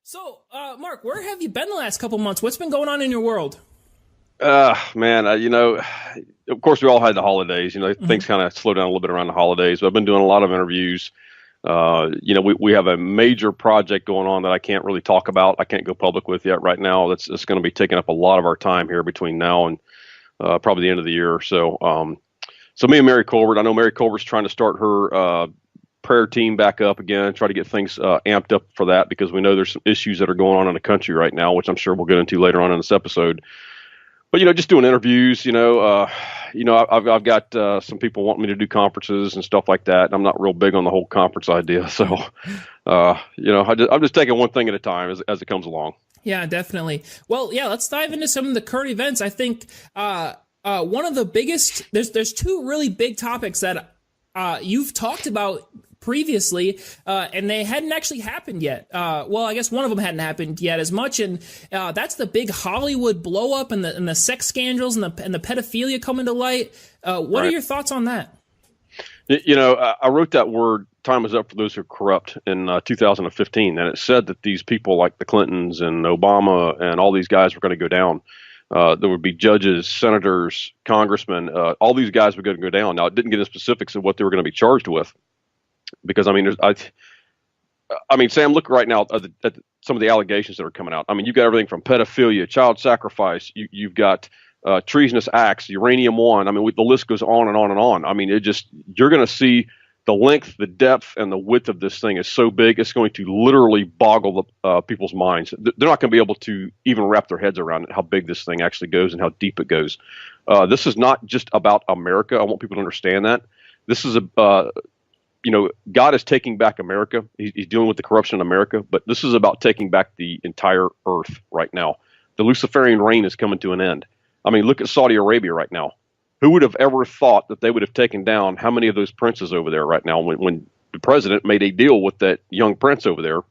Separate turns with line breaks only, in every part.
So, Mark, where have you been the last couple months? What's been going on in your world?
Man, of course, we all had the holidays. Things
Hmm.
kind of slowed down a little bit around the holidays. But I've been doing a lot of interviews. We have a major project going on that I can't really talk about. I can't go public with yet right now. That's going to be taking up a lot of our time here between now and probably the end of the year. So me and Mary Colbert, I know Mary Colbert's trying to start her prayer team back up again, try to get things amped up for that because we know there's some issues that are going on in the country right now, which I'm sure we'll get into later on in this episode. But just doing interviews. I've got some people wanting me to do conferences and stuff like that. And I'm not real big on the whole conference idea, so I'm just taking one thing at a time as it comes along.
Yeah, definitely. Well, yeah, let's dive into some of the current events. I think one of the biggest there's two really big topics that you've talked about previously, and they hadn't actually happened yet. Well, I guess one of them hadn't happened yet as much, and that's the big Hollywood blow up and the sex scandals and the pedophilia coming to light. What are
Right.
your thoughts on that?
I wrote that word "time is up for those who are corrupt" in 2015, and it said that these people like the Clintons and Obama and all these guys were going to go down. There would be judges, senators, congressmen. All these guys were going to go down. Now, it didn't get into specifics of what they were going to be charged with, because I mean, Sam, look right now at some of the allegations that are coming out. I mean, you've got everything from pedophilia, child sacrifice. You've got treasonous acts, uranium one. I mean, the list goes on and on and on. I mean, you're going to see the length, the depth, and the width of this thing is so big, it's going to literally boggle people's minds. They're not going to be able to even wrap their heads around it, how big this thing actually goes and how deep it goes. This is not just about America. I want people to understand that. This is God is taking back America. He's dealing with the corruption in America, but this is about taking back the entire earth right now. The Luciferian reign is coming to an end. I mean, look at Saudi Arabia right now. Who would have ever thought that they would have taken down how many of those princes over there right now when the president made a deal with that young prince over there?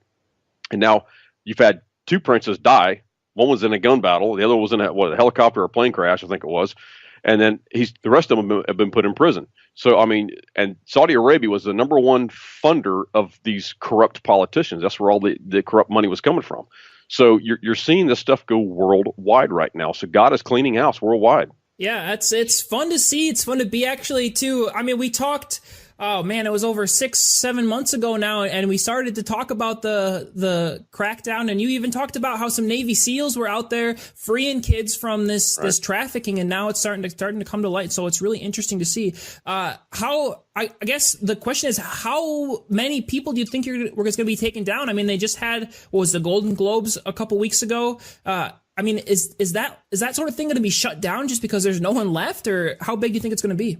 And now you've had two princes die. One was in a gun battle. The other was in a helicopter or plane crash, I think it was. And then the rest of them have been put in prison. So, I mean, and Saudi Arabia was the number one funder of these corrupt politicians. That's where all the corrupt money was coming from. So you're seeing this stuff go worldwide right now. So God is cleaning house worldwide.
Yeah, it's fun to see. It's fun to be actually too. I mean, we talked. Oh man, it was over 6, 7 months ago now, and we started to talk about the crackdown, and you even talked about how some Navy SEALs were out there freeing kids from this
Right.
trafficking, and now it's starting to come to light. So it's really interesting to see. How I guess the question is, how many people do you think we're going to be taken down? I mean, they just had what was the Golden Globes a couple weeks ago. I mean, is that sort of thing going to be shut down just because there's no one left, or how big do you think it's going to be?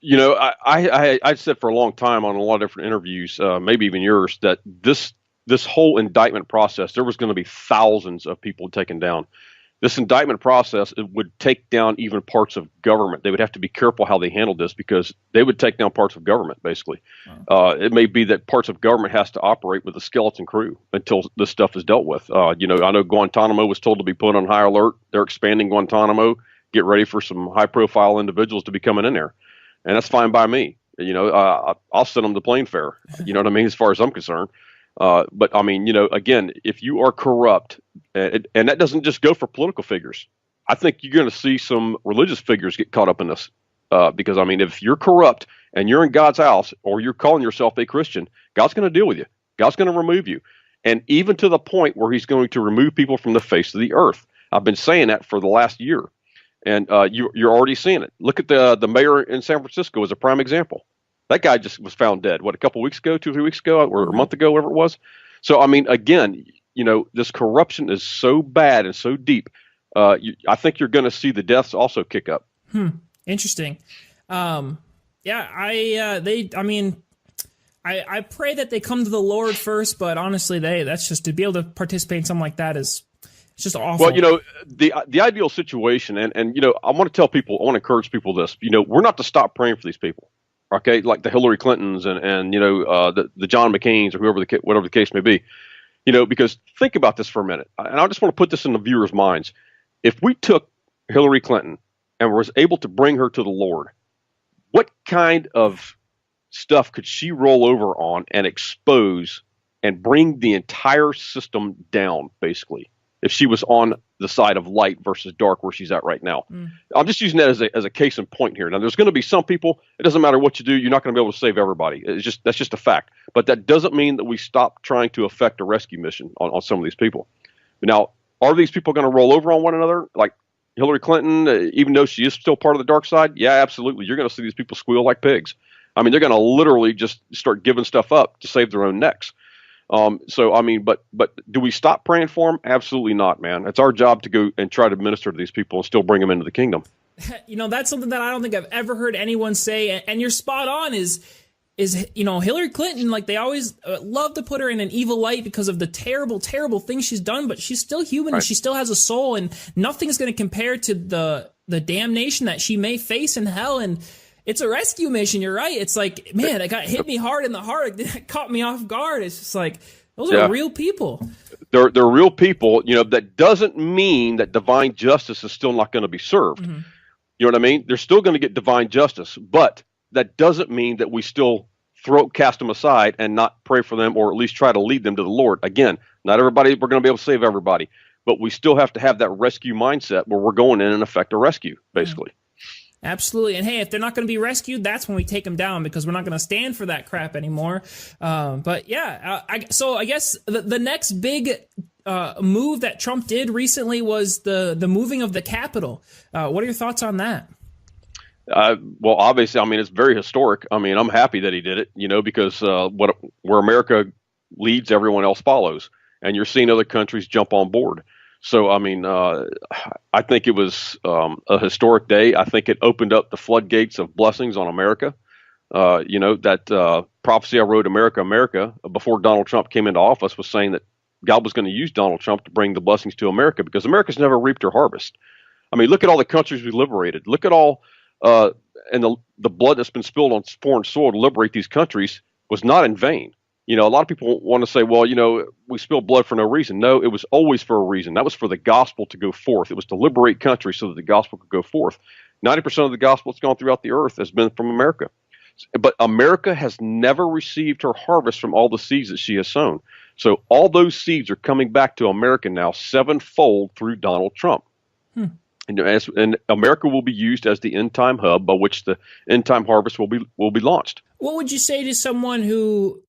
I said for a long time on a lot of different interviews, maybe even yours, that this whole indictment process, there was going to be thousands of people taken down. This indictment process, it would take down even parts of government. They would have to be careful how they handled this because they would take down parts of government, basically. It may be that parts of government has to operate with a skeleton crew until this stuff is dealt with. I know Guantanamo was told to be put on high alert. They're expanding Guantanamo. Get ready for some high-profile individuals to be coming in there, and that's fine by me. I'll send them the plane fare. You know what I mean, as far as I'm concerned. But I mean, again, if you are corrupt, and that doesn't just go for political figures. I think you're going to see some religious figures get caught up in this. Because I mean, if you're corrupt and you're in God's house, or you're calling yourself a Christian, God's going to deal with you. God's going to remove you, and even to the point where He's going to remove people from the face of the earth. I've been saying that for the last year, and you're already seeing it. Look at the mayor in San Francisco as a prime example. That guy just was found dead. What, a couple weeks ago, 2 or 3 weeks ago, or a month ago, whatever it was. So I mean, again, this corruption is so bad and so deep. I think you're going to see the deaths also kick up.
Interesting. Yeah, I mean, I pray that they come to the Lord first, but honestly, that's just to be able to participate in something like that is it's just awful.
Well, the ideal situation, and I want to tell people, I want to encourage people this. We're not to stop praying for these people. Okay, like the Hillary Clintons and the John McCain's or whatever the case may be. Because think about this for a minute, and I just want to put this in the viewers' minds. If we took Hillary Clinton and was able to bring her to the Lord, what kind of stuff could she roll over on and expose and bring the entire system down, basically, if she was on the side of light versus dark where she's at right now. I'm just using that as a case in point here. Now, there's going to be some people, it doesn't matter what you do, you're not going to be able to save everybody. That's just a fact. But that doesn't mean that we stop trying to effect a rescue mission on some of these people. Now, are these people going to roll over on one another? Like Hillary Clinton, even though she is still part of the dark side? Yeah, absolutely. You're going to see these people squeal like pigs. I mean, they're going to literally just start giving stuff up to save their own necks. So, I mean, but do we stop praying for them? Absolutely not, man. It's our job to go and try to minister to these people and still bring them into the kingdom.
You know, that's something that I don't think I've ever heard anyone say. And you're spot on is, you know, Hillary Clinton, like they always love to put her in an evil light because of the terrible, terrible things she's done, but she's still human and she still has a soul, and nothing's going to compare to the damnation that she may face in hell. And it's a rescue mission. You're right. It's like, man, it got hit me hard in the heart. It caught me off guard. It's just like, those are real people.
They're real people. You know, that doesn't mean that divine justice is still not going to be served. You know what I mean? They're still going to get divine justice, but that doesn't mean that we still cast them aside and not pray for them, or at least try to lead them to the Lord. Again, not everybody, we're going to be able to save everybody, but we still have to have that rescue mindset where we're going in and effect a rescue, basically.
Absolutely. And hey, if they're not going to be rescued, that's when we take them down, because we're not going to stand for that crap anymore. But yeah, so I guess the next big move that Trump did recently was the moving of the Capitol. What are your thoughts on that?
Well, obviously, I mean, it's very historic. I mean, I'm happy that he did it, you know, because where America leads, everyone else follows, and you're seeing other countries jump on board. So, I mean, I think it was a historic day. I think it opened up the floodgates of blessings on America. You know, that prophecy I wrote, America, America, before Donald Trump came into office, was saying that God was going to use Donald Trump to bring the blessings to America, because America's never reaped her harvest. I mean, look at all the countries we liberated. Look at all and the blood that's been spilled on foreign soil to liberate these countries was not in vain. You know, a lot of people want to say, well, you know, we spilled blood for no reason. No, it was always for a reason. That was for the gospel to go forth. It was to liberate countries so that the gospel could go forth. 90% of the gospel that's gone throughout the earth has been from America. But America has never received her harvest from all the seeds that she has sown. So all those seeds are coming back to America now sevenfold through Donald Trump. And America will be used as the end time hub by which the end time harvest will be launched.
What would you say to someone who,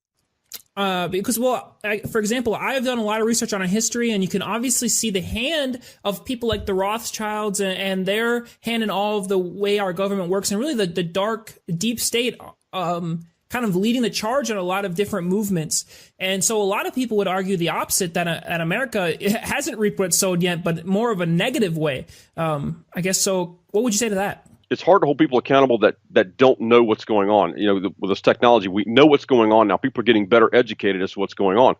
because, well, for example, I've done a lot of research on our history, and you can obviously see the hand of people like the Rothschilds and their hand in all of the way our government works, and really the dark, deep state, kind of leading the charge on a lot of different movements. And so a lot of people would argue the opposite, that America hasn't reaped what it sowed yet, but more of a negative way. I guess so. What would you say to that?
It's hard to hold people accountable that don't know what's going on. You know, with this technology, we know what's going on now. People are getting better educated as to what's going on.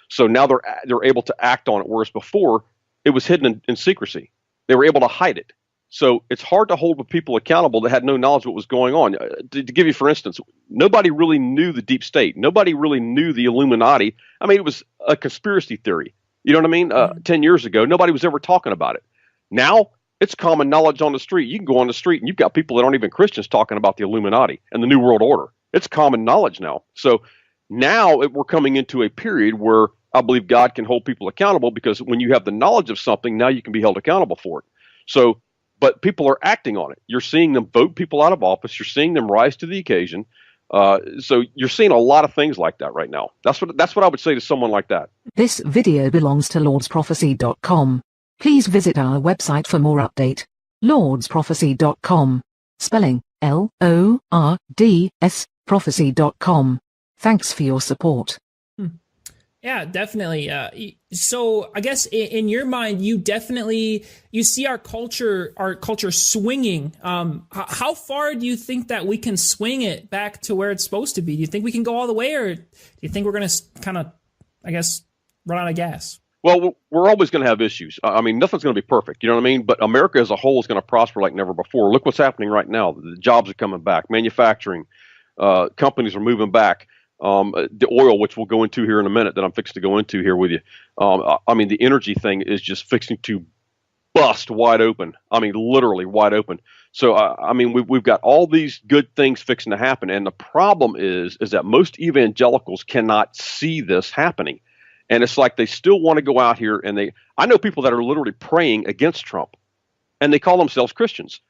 So now they're able to act on it, whereas before it was hidden in secrecy. They were able to hide it. So it's hard to hold people accountable that had no knowledge of what was going on. To give you, for instance, nobody really knew the deep state. Nobody really knew the Illuminati. I mean, it was a conspiracy theory. You know what I mean? 10 years ago, nobody was ever talking about it. Now, it's common knowledge on the street. You can go on the street and you've got people that aren't even Christians talking about the Illuminati and the New World Order. It's common knowledge now. So now we're coming into a period where I believe God can hold people accountable, because when you have the knowledge of something, now you can be held accountable for it. So, but people are acting on it. You're seeing them vote people out of office. You're seeing them rise to the occasion. So you're seeing a lot of things like that right now. That's what I would say to someone like that.
This video belongs to lordsprophecy.com. Please visit our website for more update. lordsprophecy.com. Spelling LORDS prophecy.com. Thanks for your support.
Yeah, definitely. So I guess in your mind, you see our culture swinging. How far do you think that we can swing it back to where it's supposed to be? Do you think we can go all the way, or do you think we're going to kind of, I guess, run out of gas?
Well, we're always going to have issues. I mean, nothing's going to be perfect. You know what I mean? But America as a whole is going to prosper like never before. Look what's happening right now. The jobs are coming back. Manufacturing, companies are moving back. The oil, which we'll go into here in a minute, that I'm fixing to go into here with you. I mean, the energy thing is just fixing to bust wide open. I mean, literally wide open. So I mean, we've got all these good things fixing to happen, and the problem is that most evangelicals cannot see this happening, and it's like they still want to go out here and I know people that are literally praying against Trump, and they call themselves Christians,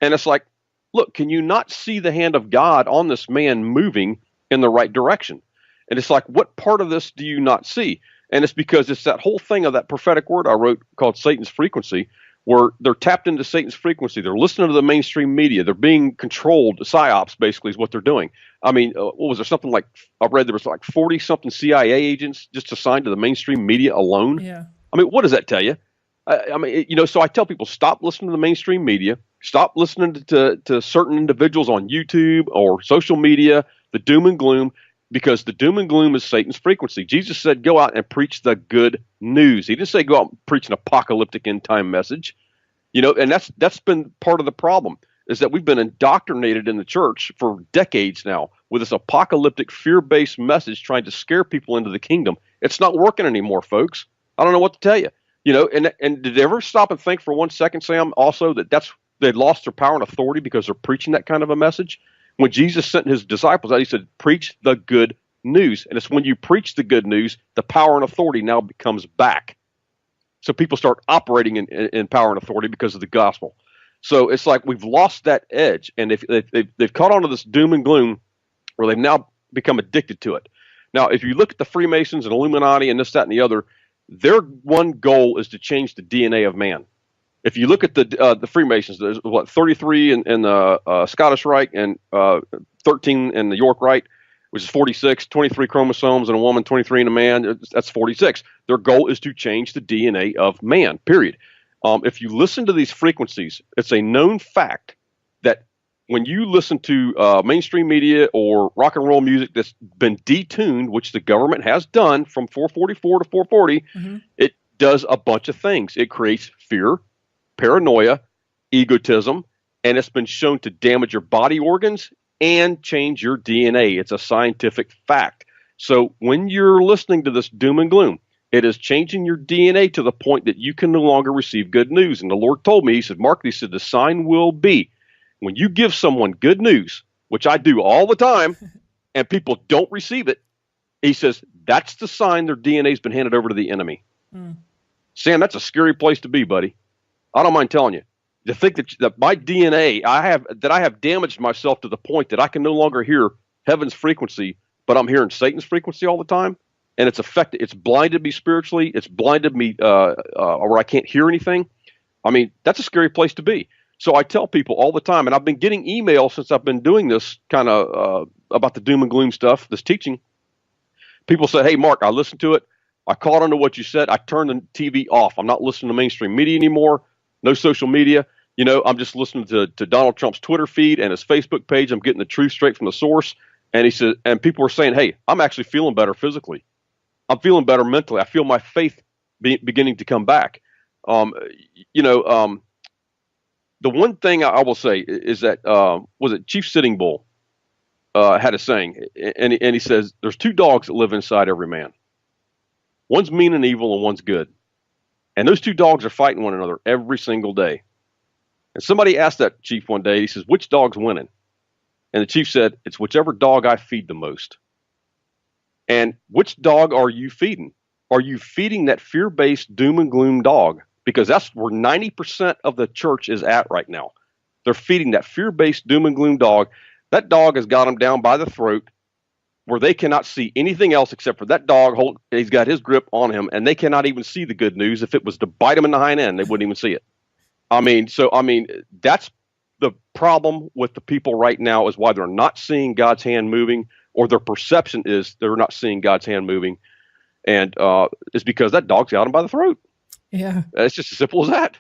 and it's like, look, can you not see the hand of God on this man moving in the right direction? And it's like, what part of this do you not see? And it's because it's that whole thing of that prophetic word I wrote called Satan's frequency, where they're tapped into Satan's frequency. They're listening to the mainstream media. They're being controlled. PsyOps basically is what they're doing. I mean, what was there, something like, I read there was like 40-something CIA agents just assigned to the mainstream media alone.
Yeah.
I mean, what does that tell you? I mean, so I tell people, stop listening to the mainstream media. Stop listening to certain individuals on YouTube or social media, the doom and gloom, because the doom and gloom is Satan's frequency. Jesus said, go out and preach the good news. He didn't say go out and preach an apocalyptic end time message. And that's been part of the problem, is that we've been indoctrinated in the church for decades now with this apocalyptic fear-based message trying to scare people into the kingdom. It's not working anymore, folks. I don't know what to tell you. And did they ever stop and think for 1 second, Sam, also that they lost their power and authority because they're preaching that kind of a message? When Jesus sent his disciples out, he said, preach the good news. And it's when you preach the good news, the power and authority now becomes back. So people start operating in power and authority because of the gospel. So it's like we've lost that edge, and they've caught on to this doom and gloom where they've now become addicted to it. Now, if you look at the Freemasons and Illuminati and this, that, and the other, their one goal is to change the DNA of man. If you look at the Freemasons, there's 33 in the Scottish Rite and 13 in the York Rite, which is 46, 23 chromosomes in a woman, 23 in a man. That's 46. Their goal is to change the DNA of man, period. If you listen to these frequencies, it's a known fact that when you listen to mainstream media or rock and roll music that's been detuned, which the government has done from 444 to 440, it does a bunch of things. It creates fear, paranoia, egotism, and it's been shown to damage your body organs and change your DNA. It's a scientific fact. So when you're listening to this doom and gloom, it is changing your DNA to the point that you can no longer receive good news. And the Lord told me, he said, Mark, he said, the sign will be when you give someone good news, which I do all the time, and people don't receive it, he says, that's the sign their DNA has been handed over to the enemy. Sam, that's a scary place to be, buddy. I don't mind telling you. To think that my DNA, I have damaged myself to the point that I can no longer hear heaven's frequency, but I'm hearing Satan's frequency all the time, and it's blinded me spiritually. It's blinded me where I can't hear anything. I mean, that's a scary place to be. So I tell people all the time, and I've been getting emails since I've been doing this kind of about the doom and gloom stuff, this teaching. People say, hey, Mark, I listened to it. I caught on to what you said. I turned the TV off. I'm not listening to mainstream media anymore. No social media. I'm just listening to Donald Trump's Twitter feed and his Facebook page. I'm getting the truth straight from the source. And he said, and people are saying, hey, I'm actually feeling better physically. I'm feeling better mentally. I feel my faith beginning to come back. The one thing I will say is that, was it Chief Sitting Bull had a saying, and he says, there's two dogs that live inside every man. One's mean and evil and one's good. And those two dogs are fighting one another every single day. And somebody asked that chief one day, he says, which dog's winning? And the chief said, it's whichever dog I feed the most. And which dog are you feeding? Are you feeding that fear-based doom and gloom dog? Because that's where 90% of the church is at right now. They're feeding that fear-based doom and gloom dog. That dog has got them down by the throat where they cannot see anything else except for that dog. He's got his grip on him, and they cannot even see the good news. If it was to bite him in the hind end, they wouldn't even see it. I mean, that's the problem with the people right now, is why they're not seeing God's hand moving, or their perception is they're not seeing God's hand moving. And it's because that dog's got them by the throat.
Yeah.
It's just as simple as that.